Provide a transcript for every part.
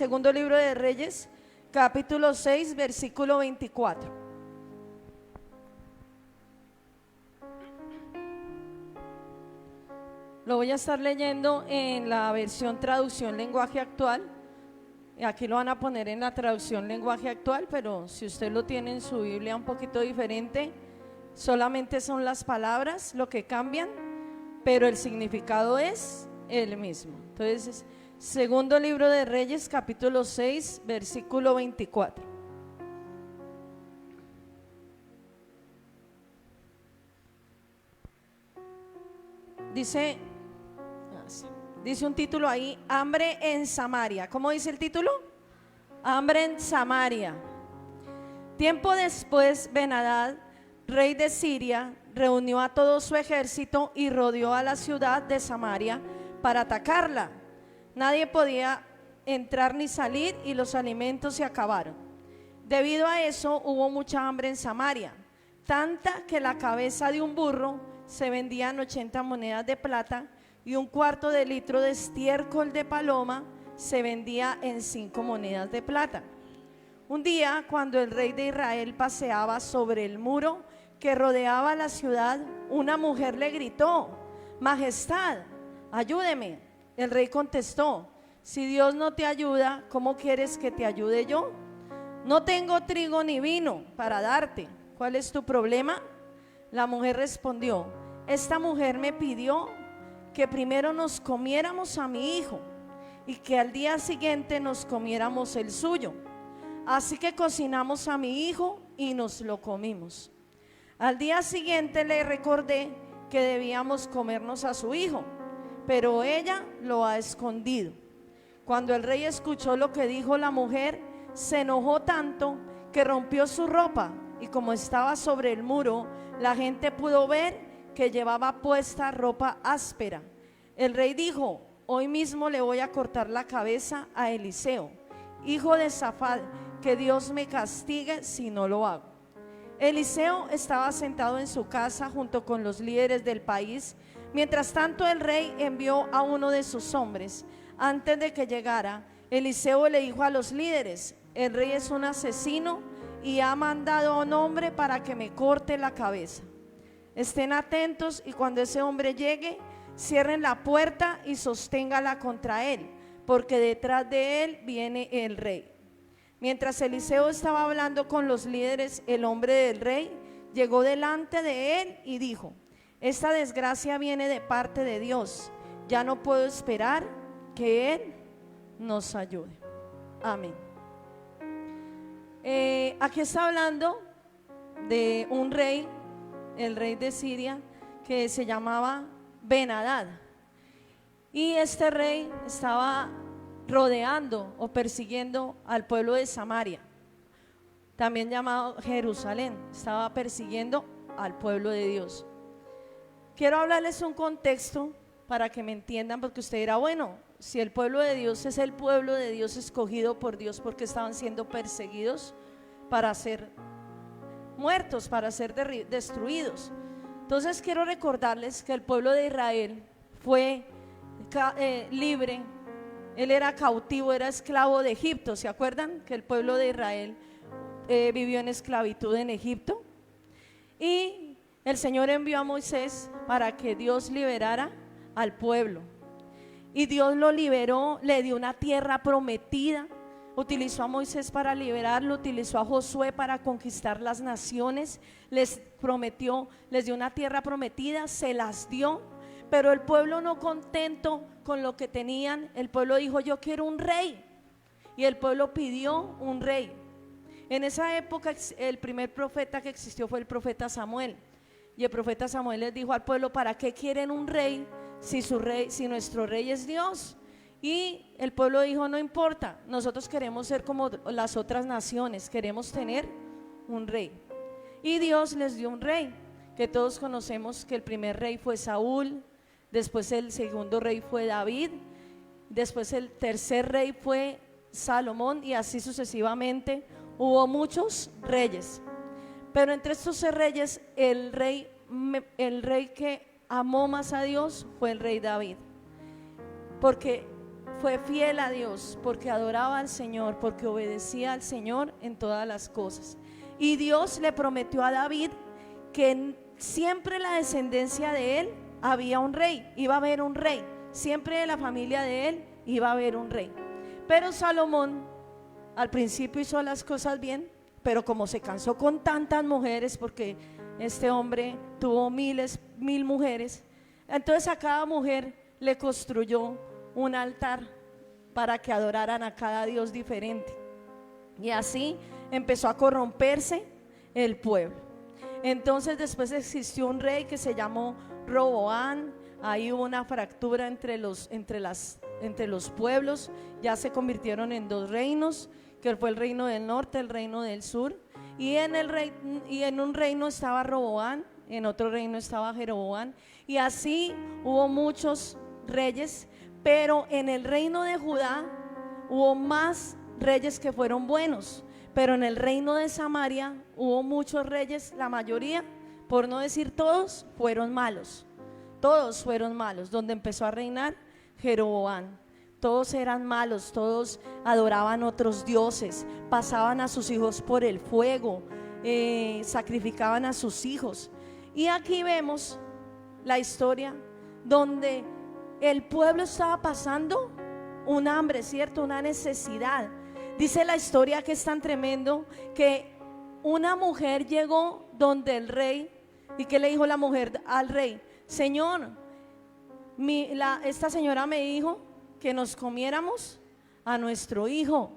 Segundo libro de Reyes, capítulo 6, versículo 24. Lo voy a estar leyendo en la versión traducción lenguaje actual. Aquí lo van a poner en la traducción lenguaje actual, pero si usted lo tiene en su Biblia un poquito diferente, solamente son las palabras lo que cambian, pero el significado es el mismo. Entonces, segundo libro de Reyes, capítulo 6, versículo 24. Dice un título ahí: hambre en Samaria. ¿Cómo dice el título? Hambre en Samaria. Tiempo después, Ben-Hadad, rey de Siria, reunió a todo su ejército y rodeó a la ciudad de Samaria para atacarla. Nadie podía entrar ni salir y los alimentos se acabaron. Debido a eso hubo mucha hambre en Samaria, tanta que la cabeza de un burro se vendía en 80 monedas de plata y un cuarto de litro de estiércol de paloma se vendía en 5 monedas de plata. Un día, cuando el rey de Israel paseaba sobre el muro que rodeaba la ciudad, una mujer le gritó: Majestad, ayúdeme. El rey contestó: si Dios no te ayuda, ¿cómo quieres que te ayude yo? No tengo trigo ni vino para darte. ¿Cuál es tu problema? La mujer respondió: esta mujer me pidió que primero nos comiéramos a mi hijo y que al día siguiente nos comiéramos el suyo. Así que cocinamos a mi hijo y nos lo comimos. Al día siguiente le recordé que debíamos comernos a su hijo, pero ella lo ha escondido. Cuando el rey escuchó lo que dijo la mujer, se enojó tanto que rompió su ropa, y como estaba sobre el muro, la gente pudo ver que llevaba puesta ropa áspera. El rey dijo: hoy mismo le voy a cortar la cabeza a Eliseo, hijo de Safat, que Dios me castigue si no lo hago. Eliseo estaba sentado en su casa junto con los líderes del país. Mientras tanto, el rey envió a uno de sus hombres. Antes de que llegara, Eliseo le dijo a los líderes: el rey es un asesino y ha mandado a un hombre para que me corte la cabeza. Estén atentos y cuando ese hombre llegue, cierren la puerta y sosténgala contra él, porque detrás de él viene el rey. Mientras Eliseo estaba hablando con los líderes, el hombre del rey llegó delante de él y dijo: esta desgracia viene de parte de Dios. Ya no puedo esperar que Él nos ayude. Amén. Aquí está hablando de un rey, el rey de Siria, que se llamaba Ben-Hadad. Y este rey estaba rodeando o persiguiendo al pueblo de Samaria, también llamado Jerusalén. Estaba persiguiendo al pueblo de Dios. Quiero hablarles un contexto para que me entiendan, porque usted dirá: bueno, si el pueblo de Dios es el pueblo de Dios escogido por Dios, ¿por qué estaban siendo perseguidos para ser muertos, para ser destruidos? Entonces quiero recordarles que el pueblo de Israel fue libre. Él era cautivo, era esclavo de Egipto. ¿Se acuerdan que el pueblo de Israel vivió en esclavitud en Egipto? Y el Señor envió a Moisés para que Dios liberara al pueblo. Y Dios lo liberó, le dio una tierra prometida. Utilizó a Moisés para liberarlo, utilizó a Josué para conquistar las naciones. Les prometió, les dio una tierra prometida, se las dio. Pero el pueblo, no contento con lo que tenían, el pueblo dijo: yo quiero un rey. Y el pueblo pidió un rey. En esa época el primer profeta que existió fue el profeta Samuel. Y el profeta Samuel les dijo al pueblo: ¿para qué quieren un rey si nuestro rey es Dios? Y el pueblo dijo: no importa, nosotros queremos ser como las otras naciones, queremos tener un rey. Y Dios les dio un rey, que todos conocemos que el primer rey fue Saúl, después el segundo rey fue David, después el tercer rey fue Salomón, y así sucesivamente. Hubo muchos reyes. Pero entre estos reyes, el rey que amó más a Dios fue el rey David, porque fue fiel a Dios, porque adoraba al Señor, porque obedecía al Señor en todas las cosas. Y Dios le prometió a David que siempre en la descendencia de él había un rey, iba a haber un rey, siempre de la familia de él iba a haber un rey. Pero Salomón al principio hizo las cosas bien, pero como se cansó con tantas mujeres, porque este hombre tuvo mil mujeres, entonces a cada mujer le construyó un altar para que adoraran a cada dios diferente. Y así empezó a corromperse el pueblo. Entonces después existió un rey que se llamó Roboán. Ahí hubo una fractura entre los pueblos. Ya se convirtieron en dos reinos, que fue el reino del norte, el reino del sur. Y en un reino estaba Roboán, en otro reino estaba Jeroboán. Y así hubo muchos reyes, pero en el reino de Judá hubo más reyes que fueron buenos, pero en el reino de Samaria hubo muchos reyes, la mayoría, por no decir todos, fueron malos. Todos fueron malos. Donde empezó a reinar Jeroboam, todos eran malos, todos adoraban otros dioses, pasaban a sus hijos por el fuego, sacrificaban a sus hijos. Y aquí vemos la historia donde el pueblo estaba pasando un hambre, ¿cierto? Una necesidad. Dice la historia que es tan tremendo que una mujer llegó donde el rey. ¿Y qué le dijo la mujer al rey? Señor, esta señora me dijo que nos comiéramos a nuestro hijo.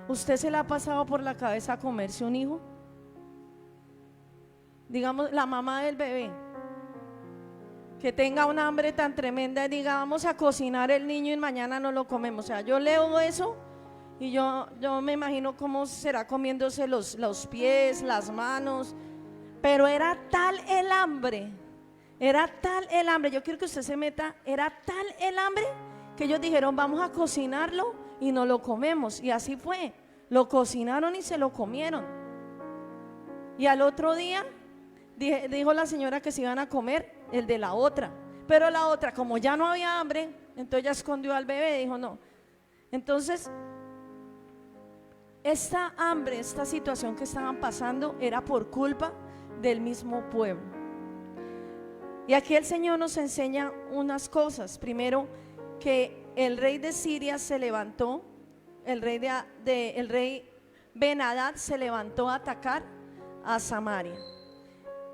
¿Usted se le ha pasado por la cabeza comerse un hijo? Digamos, la mamá del bebé, que tenga una hambre tan tremenda y diga, vamos a cocinar el niño y mañana no lo comemos. O sea, yo leo eso y yo me imagino cómo será comiéndose los pies, las manos. Pero era tal el hambre, yo quiero que usted se meta, era tal el hambre que ellos dijeron, vamos a cocinarlo y no lo comemos. Y así fue, lo cocinaron y se lo comieron. Y al otro día dijo la señora que se iban a comer el de la otra, pero la otra, como ya no había hambre, entonces ya escondió al bebé y dijo no. Entonces esta hambre, esta situación que estaban pasando era por culpa del mismo pueblo. Y aquí el Señor nos enseña unas cosas. Primero, que el rey de Siria se levantó, el rey Ben-Hadad se levantó a atacar a Samaria.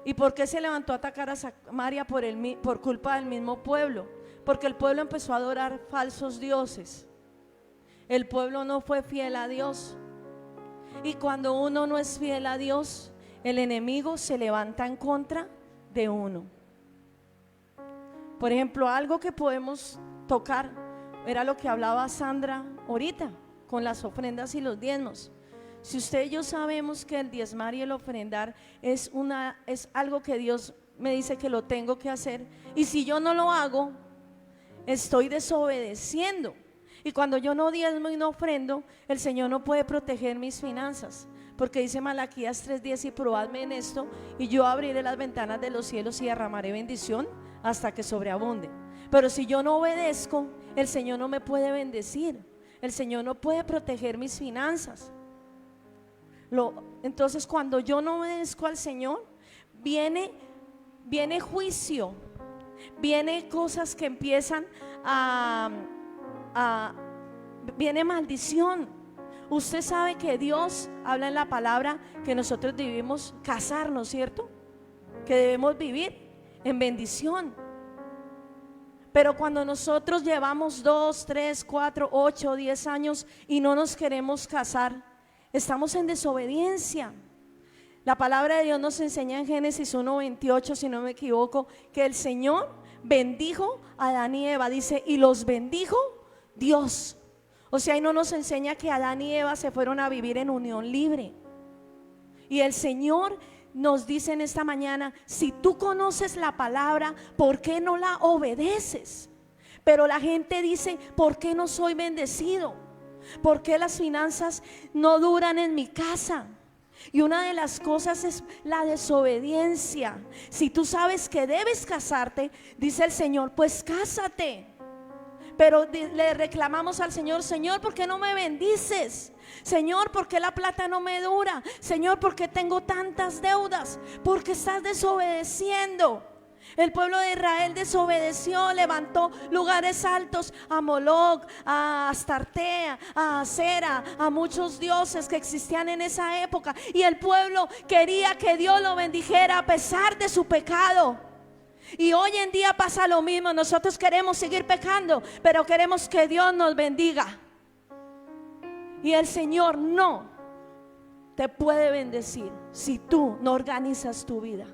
¿Y por qué se levantó a atacar a Samaria? Por culpa del mismo pueblo, porque el pueblo empezó a adorar falsos dioses. El pueblo no fue fiel a Dios. Y cuando uno no es fiel a Dios, el enemigo se levanta en contra de uno. Por ejemplo, algo que podemos tocar era lo que hablaba Sandra ahorita con las ofrendas y los diezmos. Si usted y yo sabemos que el diezmar y el ofrendar es algo que Dios me dice que lo tengo que hacer, y si yo no lo hago, estoy desobedeciendo. Y cuando yo no diezmo y no ofrendo, el Señor no puede proteger mis finanzas, porque dice Malaquías 3:10, y probadme en esto, y yo abriré las ventanas de los cielos y derramaré bendición hasta que sobreabunde. Pero si yo no obedezco, el Señor no me puede bendecir, el Señor no puede proteger mis finanzas. Entonces cuando yo no obedezco al Señor, viene juicio, viene cosas que empiezan viene maldición. Usted sabe que Dios habla en la palabra que nosotros debemos casarnos, ¿cierto? Que debemos vivir en bendición. Pero cuando nosotros llevamos 2, 3, 4, 8, 10 años y no nos queremos casar, estamos en desobediencia. La palabra de Dios nos enseña en Génesis 1:28, si no me equivoco, que el Señor bendijo a Adán y Eva. Dice, y los bendijo Dios. O sea, ahí no nos enseña que Adán y Eva se fueron a vivir en unión libre. Y el Señor nos dice en esta mañana, si tú conoces la palabra, ¿por qué no la obedeces? Pero la gente dice, ¿por qué no soy bendecido? ¿Por qué las finanzas no duran en mi casa? Y una de las cosas es la desobediencia. Si tú sabes que debes casarte, dice el Señor, pues cásate. pero le reclamamos al Señor: Señor, ¿por qué no me bendices? Señor, ¿por qué la plata no me dura? Señor, ¿por qué tengo tantas deudas? Porque estás desobedeciendo. El pueblo de Israel desobedeció, levantó lugares altos a Moloc, a Astarte, a Acera, a muchos dioses que existían en esa época. Y el pueblo quería que Dios lo bendijera a pesar de su pecado. Y hoy en día pasa lo mismo. Nosotros queremos seguir pecando, pero queremos que Dios nos bendiga. Y el Señor no te puede bendecir si tú no organizas tu vida.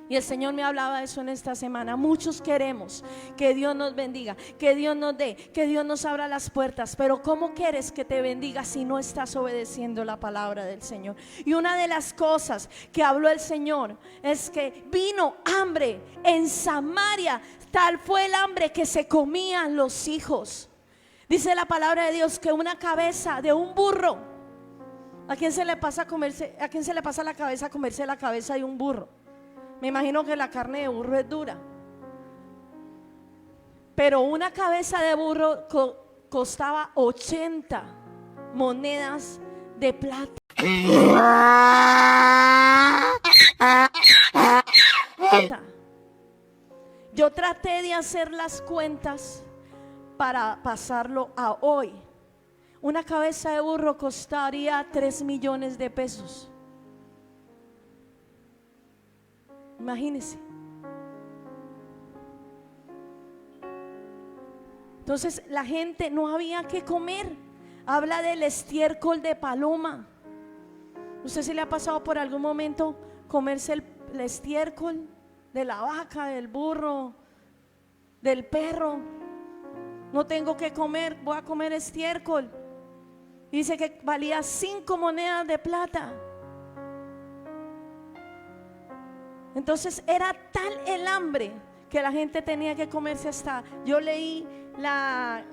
Y el Señor me hablaba de eso en esta semana. Muchos queremos que Dios nos bendiga, que Dios nos dé, que Dios nos abra las puertas. Pero ¿cómo quieres que te bendiga si no estás obedeciendo la palabra del Señor? Y una de las cosas que habló el Señor es que vino hambre en Samaria. Tal fue el hambre que se comían los hijos. Dice la palabra de Dios que una cabeza de un burro, ¿a quién se le pasa la cabeza a comerse la cabeza de un burro? Me imagino que la carne de burro es dura. Pero una cabeza de burro costaba 80 monedas de plata. Yo traté de hacer las cuentas para pasarlo a hoy. Una cabeza de burro costaría 3 millones de pesos. Imagínense. Entonces la gente no había que comer. Habla del estiércol de paloma. ¿Usted se le ha pasado por algún momento comerse el estiércol de la vaca, del burro, del perro? No tengo que comer, voy a comer estiércol. Dice que valía 5 monedas de plata. Entonces era tal el hambre que la gente tenía que comerse hasta, yo leí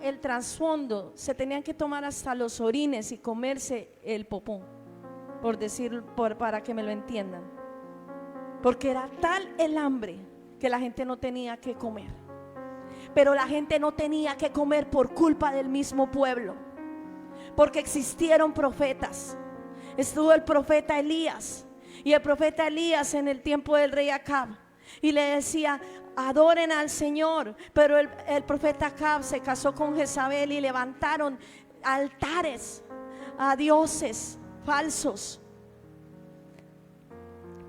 el trasfondo, se tenían que tomar hasta los orines y comerse el popó, por decir, para que me lo entiendan. Porque era tal el hambre que la gente no tenía que comer. Pero la gente no tenía que comer por culpa del mismo pueblo, porque existieron profetas. Estuvo el profeta Elías. Y el profeta Elías en el tiempo del rey Acab, y le decía: adoren al Señor. Pero el profeta Acab se casó con Jezabel y levantaron altares a dioses falsos,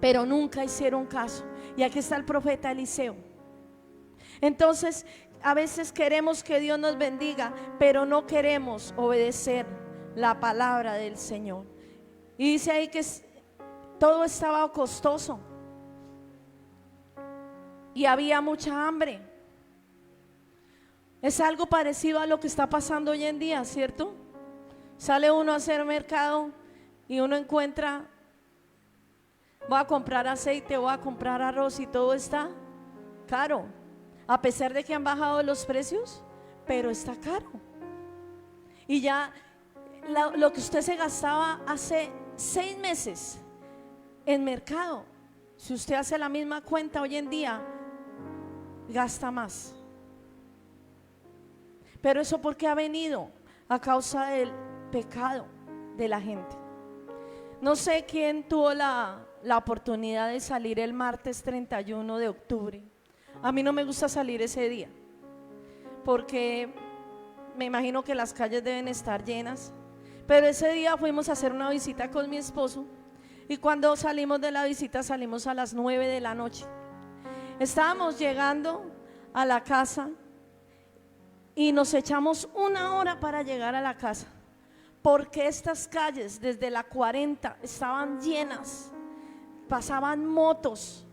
pero nunca hicieron caso. Y aquí está el profeta Eliseo. Entonces a veces queremos que Dios nos bendiga, pero no queremos obedecer la palabra del Señor. Y dice ahí que todo estaba costoso y había mucha hambre. Es algo parecido a lo que está pasando hoy en día, ¿cierto? Sale uno a hacer mercado y uno encuentra: voy a comprar aceite, voy a comprar arroz, y todo está caro. A pesar de que han bajado los precios, pero está caro. Y ya lo que usted se gastaba hace 6 meses en mercado, si usted hace la misma cuenta hoy en día, gasta más. Pero eso porque ha venido a causa del pecado de la gente. No sé quién tuvo la oportunidad de salir el martes 31 de octubre. A mí no me gusta salir ese día, porque me imagino que las calles deben estar llenas. Pero ese día fuimos a hacer una visita con mi esposo. Y cuando salimos de la visita, salimos a las 9 de la noche. Estábamos llegando a la casa y nos echamos 1 hora para llegar a la casa, porque estas calles desde la 40 estaban llenas, pasaban motos.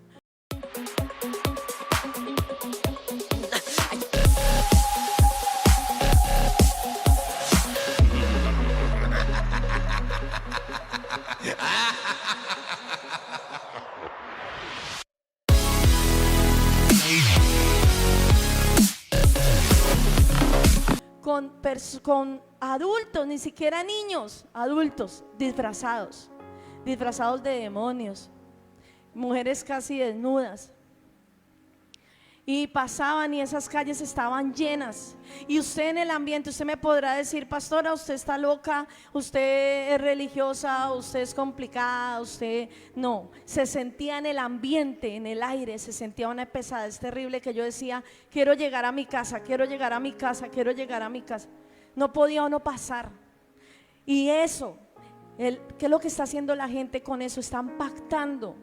Con adultos, ni siquiera niños, adultos disfrazados de demonios, mujeres casi desnudas. y pasaban y esas calles estaban llenas. Y usted en el ambiente, usted me podrá decir: pastora, usted está loca, usted es religiosa, usted es complicada, usted no. Se sentía en el ambiente, en el aire, se sentía una pesadez terrible que yo decía: quiero llegar a mi casa, quiero llegar a mi casa, quiero llegar a mi casa. No podía uno pasar. Y eso, ¿qué es lo que está haciendo la gente con eso? Están pactando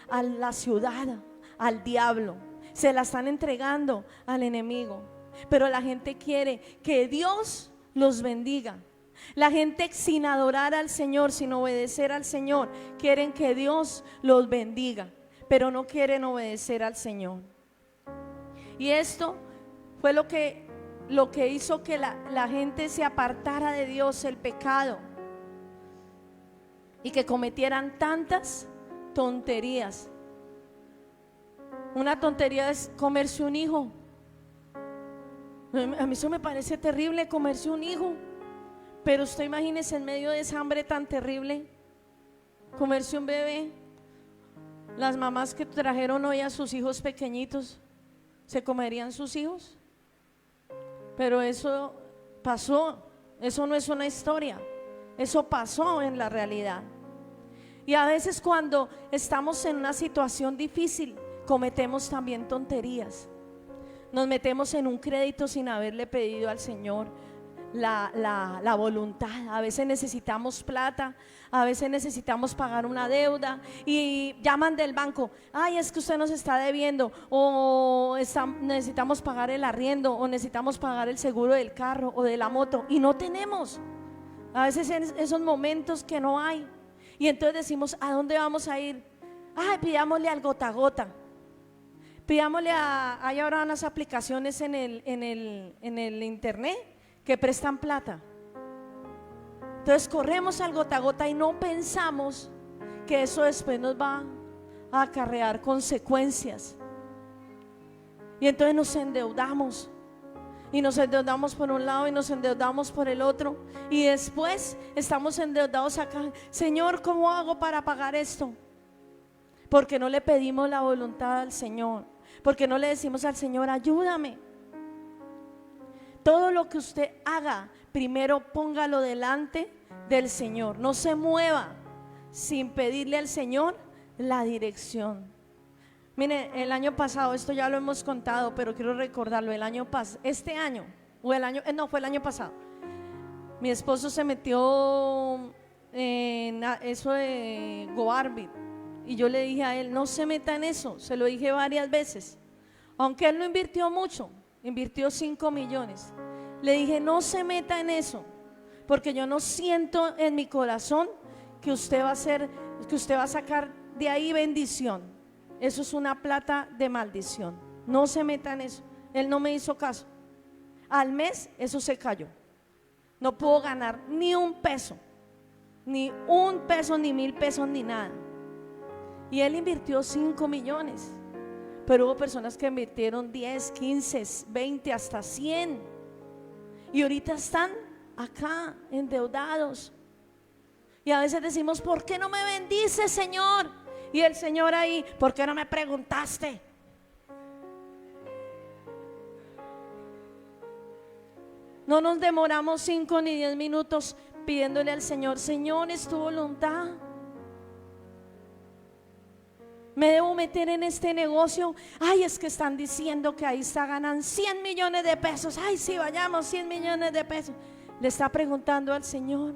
a la ciudad, al diablo. Se la están entregando al enemigo. Pero la gente quiere que Dios los bendiga. La gente, sin adorar al Señor, sin obedecer al Señor, quieren que Dios los bendiga, pero no quieren obedecer al Señor. Y esto fue lo que hizo que la gente se apartara de Dios, el pecado, y que cometieran tantas tonterías. Una tontería es comerse un hijo. A mí eso me parece terrible, comerse un hijo. Pero usted imagínese, en medio de esa hambre tan terrible, comerse un bebé. Las mamás que trajeron hoy a sus hijos pequeñitos, ¿se comerían sus hijos? Pero eso pasó, eso no es una historia, eso pasó en la realidad. Y a veces cuando estamos en una situación difícil, cometemos también tonterías. Nos metemos en un crédito sin haberle pedido al Señor la voluntad. A veces necesitamos plata, a veces necesitamos pagar una deuda y llaman del banco: ay, es que usted nos está debiendo, o necesitamos pagar el arriendo, o necesitamos pagar el seguro del carro o de la moto, y no tenemos. A veces en esos momentos que no hay, y entonces decimos: ¿a dónde vamos a ir? Ay, pidámosle al gota a gota. Pidámosle hay ahora unas aplicaciones en el internet que prestan plata. Entonces corremos al gota a gota y no pensamos que eso después nos va a acarrear consecuencias. Y entonces nos endeudamos. Y nos endeudamos por un lado y nos endeudamos por el otro. Y después estamos endeudados acá: Señor, ¿cómo hago para pagar esto? Porque no le pedimos la voluntad al Señor. Porque no le decimos al Señor: ayúdame. Todo lo que usted haga, primero póngalo delante del Señor. No se mueva sin pedirle al Señor la dirección. Mire, el año pasado, esto ya lo hemos contado, pero quiero recordarlo. Este año, fue el año pasado. Mi esposo se metió en eso de GoArbit. Y yo le dije a él: no se meta en eso. Se lo dije varias veces. Aunque él no invirtió mucho, invirtió 5 millones. Le dije: no se meta en eso, porque yo no siento en mi corazón que usted va a sacar de ahí bendición. Eso es una plata de maldición. No se meta en eso. Él no me hizo caso. Al mes eso se cayó. No pudo ganar ni un peso, ni 1,000 pesos, ni nada. Y él invirtió 5 millones. Pero hubo personas que invirtieron 10, 15, 20, hasta 100. Y ahorita están acá endeudados. Y a veces decimos: ¿por qué no me bendice, Señor? Y el Señor ahí: ¿por qué no me preguntaste? No nos demoramos 5 ni 10 minutos pidiéndole al Señor: Señor, es tu voluntad. ¿Me debo meter en este negocio? Ay, es que están diciendo que ahí ganan 100 millones de pesos. Ay, sí, vayamos, 100 millones de pesos. Le está preguntando al Señor.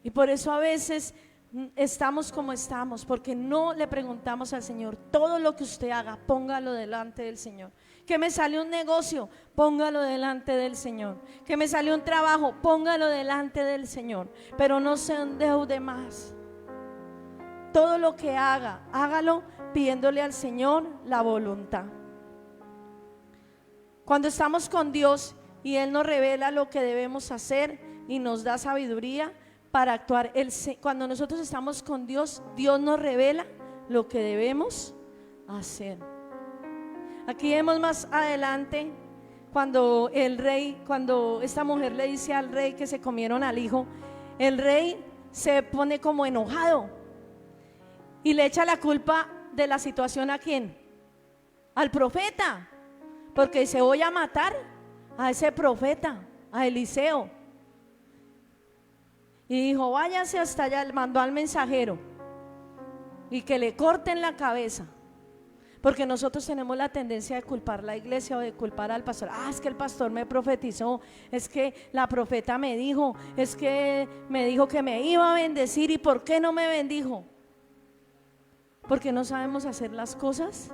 Y por eso a veces estamos como estamos, porque no le preguntamos al Señor. Todo lo que usted haga, póngalo delante del Señor. Que me sale un negocio, póngalo delante del Señor. Que me sale un trabajo, póngalo delante del Señor. Pero no se endeude más. Todo lo que haga, hágalo pidiéndole al Señor la voluntad. Cuando estamos con Dios y Él nos revela lo que debemos hacer y nos da sabiduría para actuar, cuando nosotros estamos con Dios, Dios nos revela lo que debemos hacer. Aquí vemos más adelante cuando esta mujer le dice al rey que se comieron al hijo. El rey se pone como enojado y le echa la culpa de la situación ¿a quién? Al profeta, porque dice voy a matar a ese profeta, a Eliseo. Y dijo váyase hasta allá, mandó al mensajero y que le corten la cabeza. Porque nosotros tenemos la tendencia de culpar a la iglesia o de culpar al pastor. Es que el pastor me profetizó, es que la profeta me dijo, es que me dijo que me iba a bendecir, ¿y por qué no me bendijo? Porque no sabemos hacer las cosas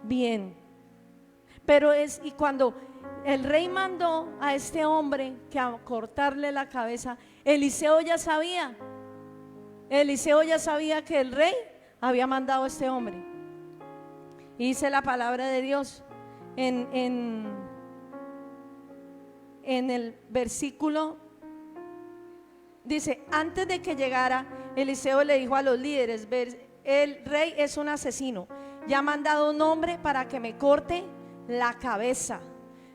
bien. Pero y cuando el rey mandó a este hombre que a cortarle la cabeza, Eliseo ya sabía que el rey había mandado a este hombre. Y dice la palabra de Dios en el versículo, dice, antes de que llegara, Eliseo le dijo a los líderes, el rey es un asesino, ya ha mandado un hombre para que me corte la cabeza.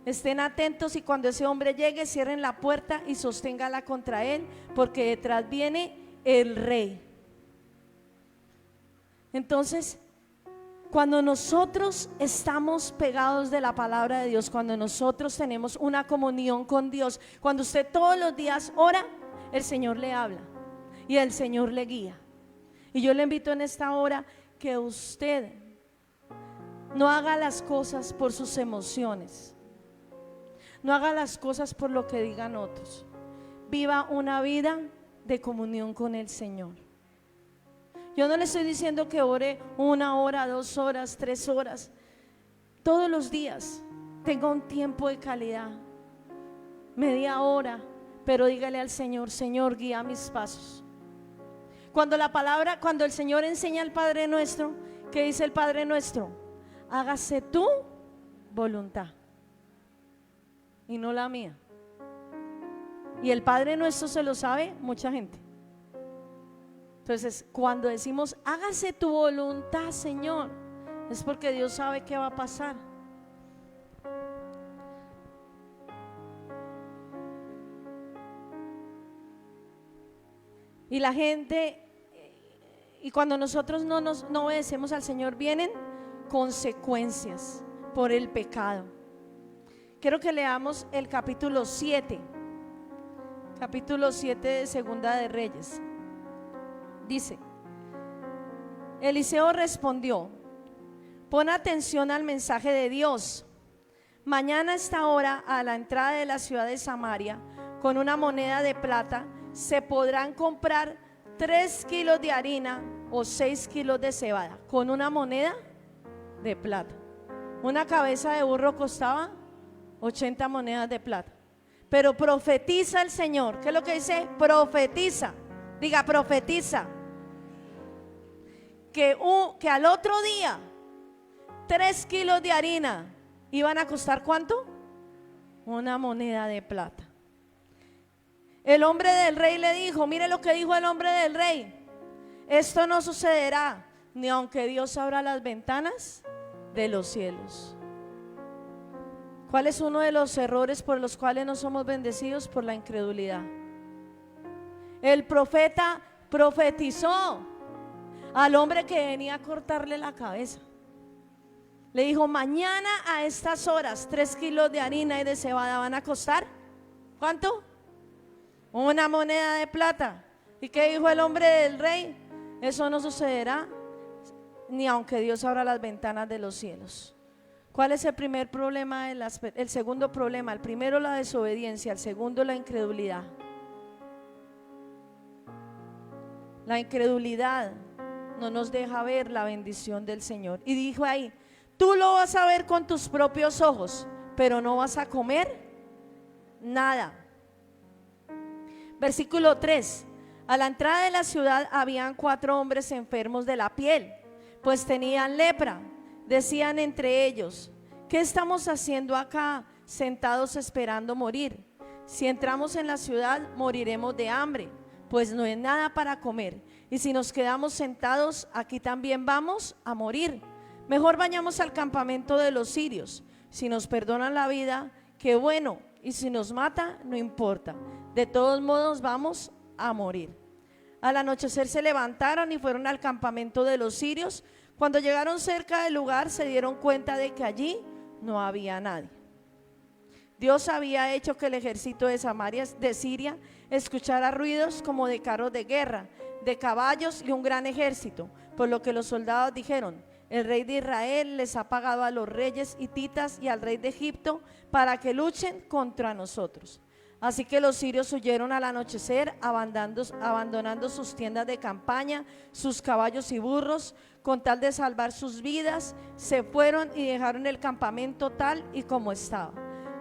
Estén atentos y cuando ese hombre llegue, cierren la puerta y sosténgala contra él, porque detrás viene el rey. Entonces, cuando nosotros estamos pegados de la palabra de Dios, cuando nosotros tenemos una comunión con Dios, cuando usted todos los días ora, el Señor le habla y el Señor le guía. Y yo le invito en esta hora que usted no haga las cosas por sus emociones, no haga las cosas por lo que digan otros. Viva una vida de comunión con el Señor. Yo no le estoy diciendo que ore 1 hora, 2 horas, 3 horas. Todos los días tenga un tiempo de calidad, media hora, pero dígale al Señor, Señor, guía mis pasos. Cuando el Señor enseña al Padre Nuestro, ¿qué dice el Padre Nuestro? Hágase tu voluntad y no la mía. Y el Padre Nuestro se lo sabe mucha gente. Entonces, cuando decimos hágase tu voluntad, Señor, es porque Dios sabe qué va a pasar. Y la gente, y cuando nosotros no obedecemos al Señor, vienen consecuencias por el pecado. Quiero que leamos el capítulo 7 de Segunda de Reyes. Dice, Eliseo respondió, pon atención al mensaje de Dios. Mañana a esta hora, a la entrada de la ciudad de Samaria, con una moneda de plata, se podrán comprar 3 kilos de harina o 6 kilos de cebada, con una moneda de plata. Una cabeza de burro costaba 80 monedas de plata. Pero profetiza el Señor. ¿Qué es lo que dice? Profetiza. Diga, profetiza. Que al otro día 3 kilos de harina iban a costar ¿cuánto? Una moneda de plata. El hombre del rey le dijo, mire lo que dijo el hombre del rey: esto no sucederá ni aunque Dios abra las ventanas de los cielos. ¿Cuál es uno de los errores por los cuales no somos bendecidos? Por la incredulidad. El profeta profetizó al hombre que venía a cortarle la cabeza. Le dijo, mañana a estas horas 3 kilos de harina y de cebada van a costar ¿cuánto? Una moneda de plata. ¿Y qué dijo el hombre del rey? Eso no sucederá ni aunque Dios abra las ventanas de los cielos. ¿Cuál es el primer problema? El segundo problema. El primero, la desobediencia. El segundo, la incredulidad. La incredulidad no nos deja ver la bendición del Señor. Y dijo ahí, tú lo vas a ver con tus propios ojos, pero no vas a comer nada. Versículo 3. A la entrada de la ciudad habían 4 hombres enfermos de la piel, pues tenían lepra. Decían entre ellos, ¿qué estamos haciendo acá, sentados esperando morir? Si entramos en la ciudad, moriremos de hambre, pues no hay nada para comer. Y si nos quedamos sentados, aquí también vamos a morir. Mejor vayamos al campamento de los sirios. Si nos perdonan la vida, qué bueno. Y si nos mata, no importa. De todos modos, vamos a morir. Al anochecer se levantaron y fueron al campamento de los sirios. Cuando llegaron cerca del lugar se dieron cuenta de que allí no había nadie. Dios había hecho que el ejército de Samaria, de Siria, escuchara ruidos como de carros de guerra, de caballos y un gran ejército, por lo que los soldados dijeron: el rey de Israel les ha pagado a los reyes hititas y al rey de Egipto para que luchen contra nosotros. Así que los sirios huyeron al anochecer, abandonando sus tiendas de campaña, sus caballos y burros, con tal de salvar sus vidas. Se fueron y dejaron el campamento tal y como estaba.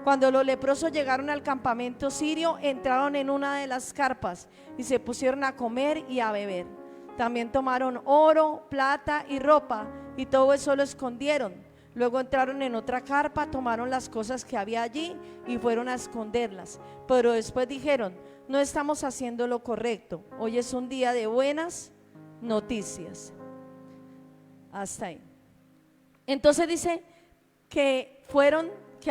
Cuando los leprosos llegaron al campamento sirio, entraron en una de las carpas y se pusieron a comer y a beber. También tomaron oro, plata y ropa, y todo eso lo escondieron. Luego entraron en otra carpa, tomaron las cosas que había allí y fueron a esconderlas. Pero después dijeron: no estamos haciendo lo correcto. Hoy es un día de buenas noticias. Hasta ahí. Entonces dice que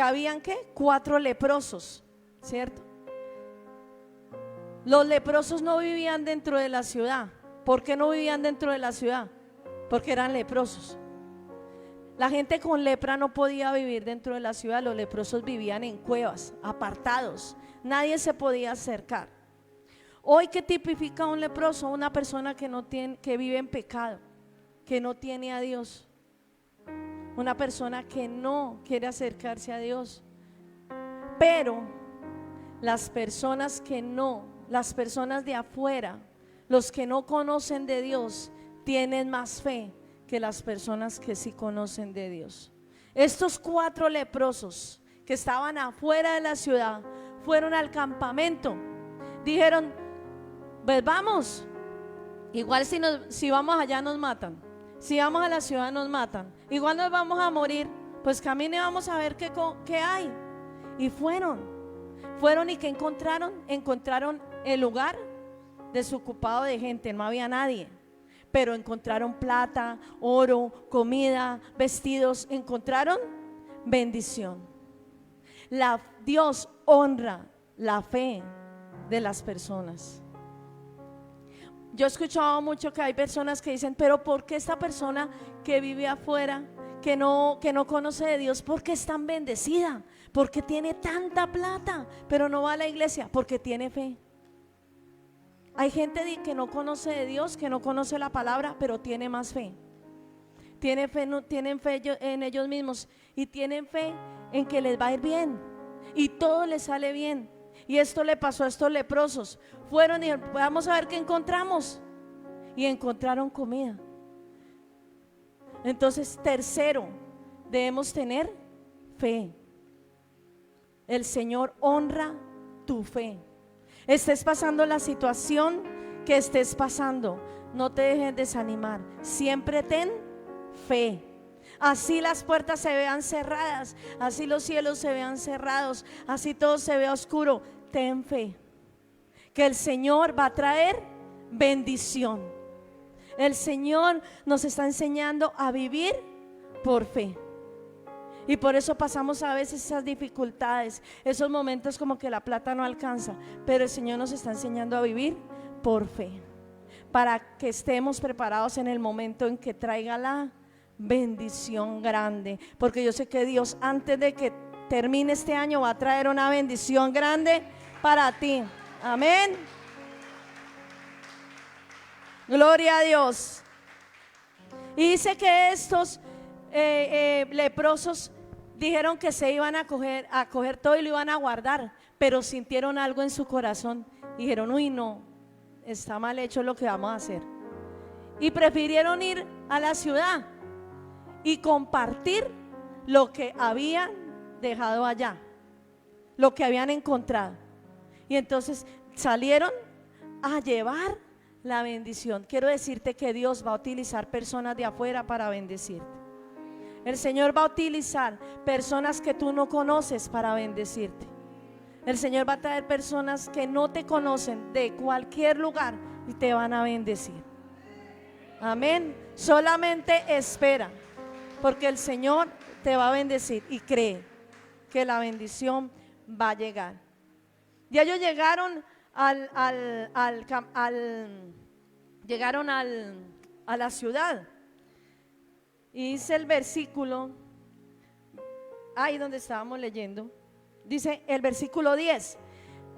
habían ¿qué? 4 leprosos, ¿cierto? Los leprosos no vivían dentro de la ciudad. ¿Por qué no vivían dentro de la ciudad? Porque eran leprosos. La gente con lepra no podía vivir dentro de la ciudad. Los leprosos vivían en cuevas, apartados. Nadie se podía acercar. Hoy, ¿qué tipifica un leproso? Una persona que vive en pecado, que no tiene a Dios. Una persona que no quiere acercarse a Dios. Pero las personas de afuera, los que no conocen de Dios, tienen más fe que las personas que sí conocen de Dios. Estos 4 leprosos que estaban afuera de la ciudad fueron al campamento. Dijeron: pues vamos, igual si vamos allá nos matan, si vamos a la ciudad nos matan, igual nos vamos a morir, pues camine y vamos a ver qué hay. Y fueron y ¿qué encontraron? Encontraron el lugar desocupado de gente, no había nadie. Pero encontraron plata, oro, comida, vestidos, encontraron bendición. Dios honra la fe de las personas. Yo he escuchado mucho que hay personas que dicen: pero ¿por qué esta persona que vive afuera, que no conoce de Dios, por qué es tan bendecida? ¿Por qué tiene tanta plata, pero no va a la iglesia? Porque tiene fe. Hay gente que no conoce de Dios, que no conoce la palabra, pero tiene más fe. Tienen fe en ellos mismos y tienen fe en que les va a ir bien y todo les sale bien. Y esto le pasó a estos leprosos. Fueron y dijeron: vamos a ver qué encontramos. Y encontraron comida. Entonces, tercero, debemos tener fe. El Señor honra tu fe. Estés pasando la situación que estés pasando, no te dejes desanimar. Siempre ten fe. Así las puertas se vean cerradas, así los cielos se vean cerrados, así todo se vea oscuro, ten fe, que el Señor va a traer bendición. El Señor nos está enseñando a vivir por fe. Y por eso pasamos a veces esas dificultades, esos momentos como que la plata no alcanza. Pero el Señor nos está enseñando a vivir por fe, para que estemos preparados en el momento en que traiga la bendición grande. Porque yo sé que Dios, antes de que termine este año, va a traer una bendición grande para ti. Amén. Gloria a Dios. Y dice que estos leprosos dijeron que se iban a coger todo y lo iban a guardar, pero sintieron algo en su corazón. Dijeron: uy, no, está mal hecho lo que vamos a hacer. Y prefirieron ir a la ciudad y compartir lo que habían dejado allá, lo que habían encontrado. Y entonces salieron a llevar la bendición. Quiero decirte que Dios va a utilizar personas de afuera para bendecirte. El Señor va a utilizar personas que tú no conoces para bendecirte. El Señor va a traer personas que no te conocen de cualquier lugar y te van a bendecir. Amén. Solamente espera, porque el Señor te va a bendecir, y cree que la bendición va a llegar. Ya ellos llegaron llegaron a la ciudad. Y dice el versículo, ahí donde estábamos leyendo, dice el versículo 10.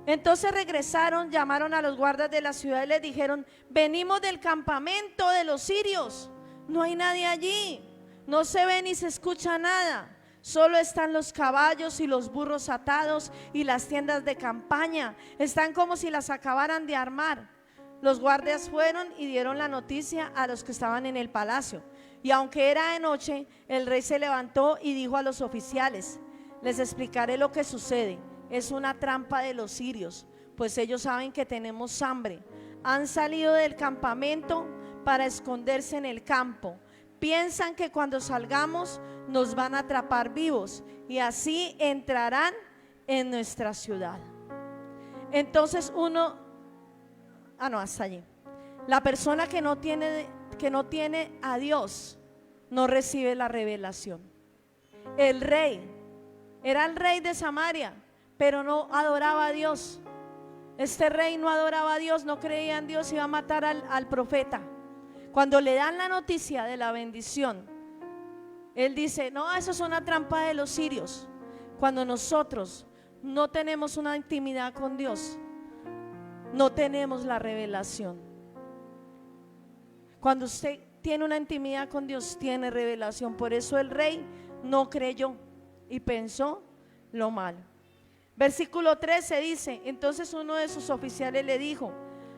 Entonces regresaron, llamaron a los guardas de la ciudad y les dijeron: venimos del campamento de los sirios, no hay nadie allí, no se ve ni se escucha nada, solo están los caballos y los burros atados y las tiendas de campaña, están como si las acabaran de armar. Los guardias fueron y dieron la noticia a los que estaban en el palacio. Y aunque era de noche, el rey se levantó y dijo a los oficiales: les explicaré lo que sucede. Es una trampa de los sirios, pues ellos saben que tenemos hambre. Han salido del campamento para esconderse en el campo. Piensan que cuando salgamos nos van a atrapar vivos y así entrarán en nuestra ciudad. Entonces hasta allí. La persona que no tiene a Dios no recibe la revelación. El rey era el rey de Samaria, pero no adoraba a Dios. Este rey no adoraba a Dios, no creía en Dios, iba a matar al profeta. Cuando le dan la noticia de la bendición, él dice: no, eso es una trampa de los sirios. Cuando nosotros no tenemos una intimidad con Dios, no tenemos la revelación. Cuando usted tiene una intimidad con Dios, tiene revelación. Por eso el rey no creyó y pensó lo malo. Versículo 13 dice: entonces uno de sus oficiales le dijo: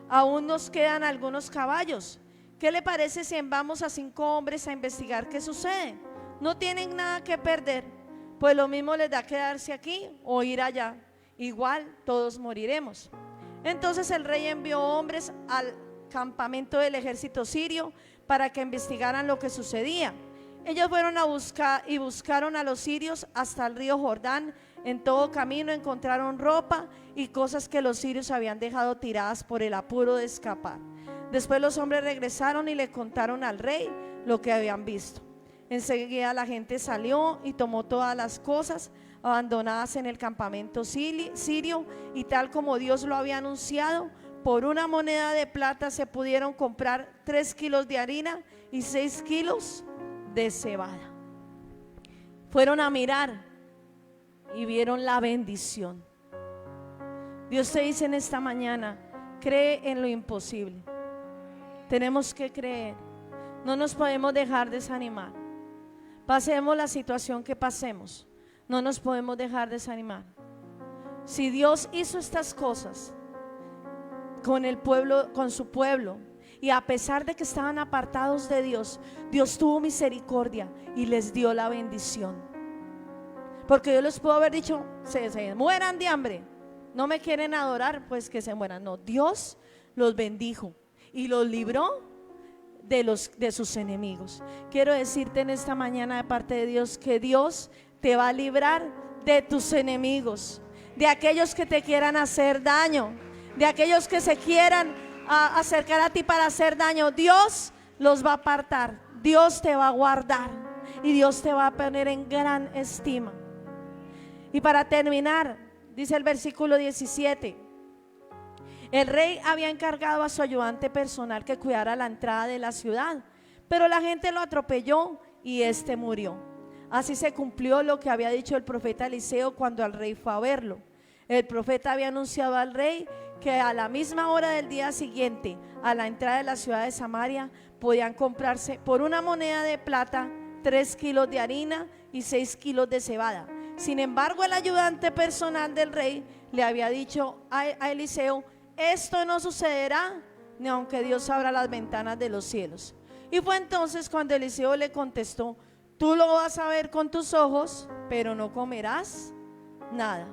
aún nos quedan algunos caballos. ¿Qué le parece si enviamos a 5 hombres a investigar qué sucede? No tienen nada que perder, pues lo mismo les da quedarse aquí o ir allá. Igual todos moriremos. Entonces el rey envió hombres al campamento del ejército sirio para que investigaran lo que sucedía. Ellos fueron a buscar y buscaron a los sirios hasta el río Jordán. En todo camino encontraron ropa y cosas que los sirios habían dejado tiradas por el apuro de escapar. Después los hombres regresaron y le contaron al rey lo que habían visto. Enseguida la gente salió y tomó todas las cosas abandonadas en el campamento sirio, y tal como Dios lo había anunciado, por una moneda de plata se pudieron comprar 3 kilos de harina y 6 kilos de cebada. Fueron a mirar y vieron la bendición. Dios te dice en esta mañana: cree en lo imposible. Tenemos que creer, no nos podemos dejar desanimar. Pasemos la situación que pasemos, no nos podemos dejar desanimar. Si Dios hizo estas cosas con el pueblo, con su pueblo, y a pesar de que estaban apartados de Dios, Dios tuvo misericordia y les dio la bendición. Porque Dios les pudo haber dicho: se mueran de hambre, no me quieren adorar, pues que se mueran. No, Dios los bendijo y los libró de sus enemigos. Quiero decirte en esta mañana de parte de Dios que Dios te va a librar de tus enemigos, de aquellos que te quieran hacer daño, de aquellos que se quieran acercar a ti para hacer daño. Dios los va a apartar, Dios te va a guardar y Dios te va a poner en gran estima. Y para terminar, dice el versículo 17: el rey había encargado a su ayudante personal que cuidara la entrada de la ciudad, pero la gente lo atropelló y éste murió. Así se cumplió lo que había dicho el profeta Eliseo cuando el rey fue a verlo. El profeta había anunciado al rey que a la misma hora del día siguiente, a la entrada de la ciudad de Samaria, podían comprarse por una moneda de plata 3 kilos de harina y 6 kilos de cebada. Sin embargo, el ayudante personal del rey le había dicho a Eliseo: esto no sucederá ni aunque Dios abra las ventanas de los cielos. Y fue entonces cuando Eliseo le contestó: tú lo vas a ver con tus ojos, pero no comerás nada.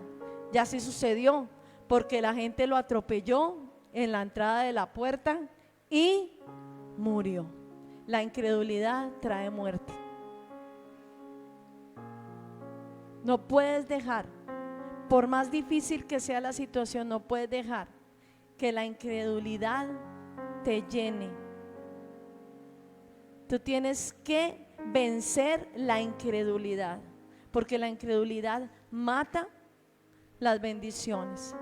Y así sucedió, porque la gente lo atropelló en la entrada de la puerta y murió. La incredulidad trae muerte. No puedes dejar, por más difícil que sea la situación, no puedes dejar que la incredulidad te llene. Tú tienes que vencer la incredulidad, porque la incredulidad mata las bendiciones.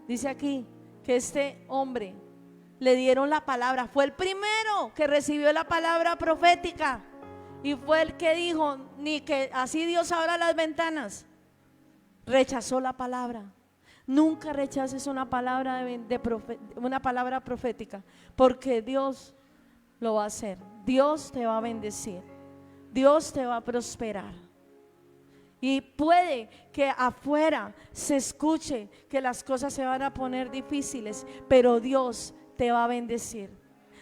Dice aquí que este hombre le dieron la palabra. Fue el primero que recibió la palabra profética. Y fue el que dijo, ni que así Dios abra las ventanas. Rechazó la palabra. Nunca rechaces una palabra una palabra profética, porque Dios lo va a hacer. Dios te va a bendecir. Dios te va a prosperar. Y puede que afuera se escuche que las cosas se van a poner difíciles, pero Dios te va a bendecir.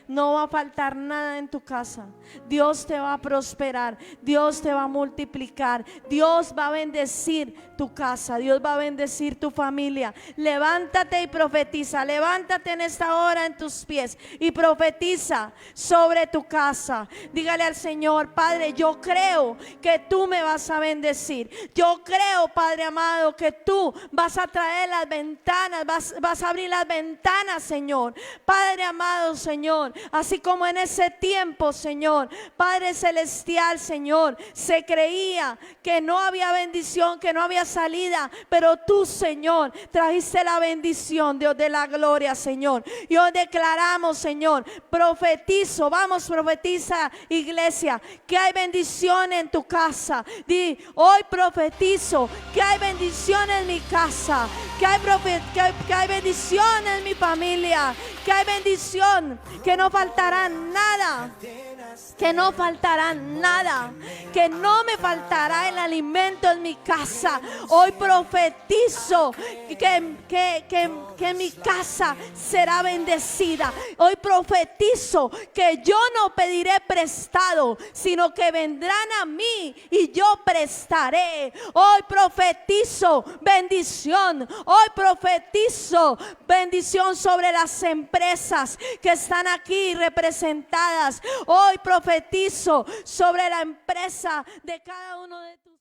No va a faltar nada en tu casa. Dios te va a prosperar. Dios te va a multiplicar. Dios va a bendecir tu casa. Dios va a bendecir tu familia. Levántate y profetiza. Levántate en esta hora en tus pies y profetiza sobre tu casa. Dígale al Señor: Padre, yo creo que tú me vas a bendecir. Yo creo, Padre amado, que tú vas a traer las ventanas, vas a abrir las ventanas, Señor. Padre amado, Señor, así como en ese tiempo, Señor, Padre celestial, Señor, se creía que no había bendición, que no había salida, pero tú, Señor, trajiste la bendición, Dios de la gloria, Señor. Y hoy declaramos, Señor, profetizo, vamos, profetiza, iglesia, que hay bendición en tu casa. Di: hoy profetizo que hay bendición en mi casa, que hay bendición en mi familia, que hay bendición, que no faltará nada, que no faltará nada, que no me faltará el alimento en mi casa. Hoy profetizo que mi casa será bendecida. Hoy profetizo que yo no pediré prestado, sino que vendrán a mí y yo prestaré. Hoy profetizo bendición. Hoy profetizo bendición sobre las empresas que están aquí representadas. Hoy profetizo sobre la empresa de cada uno de tus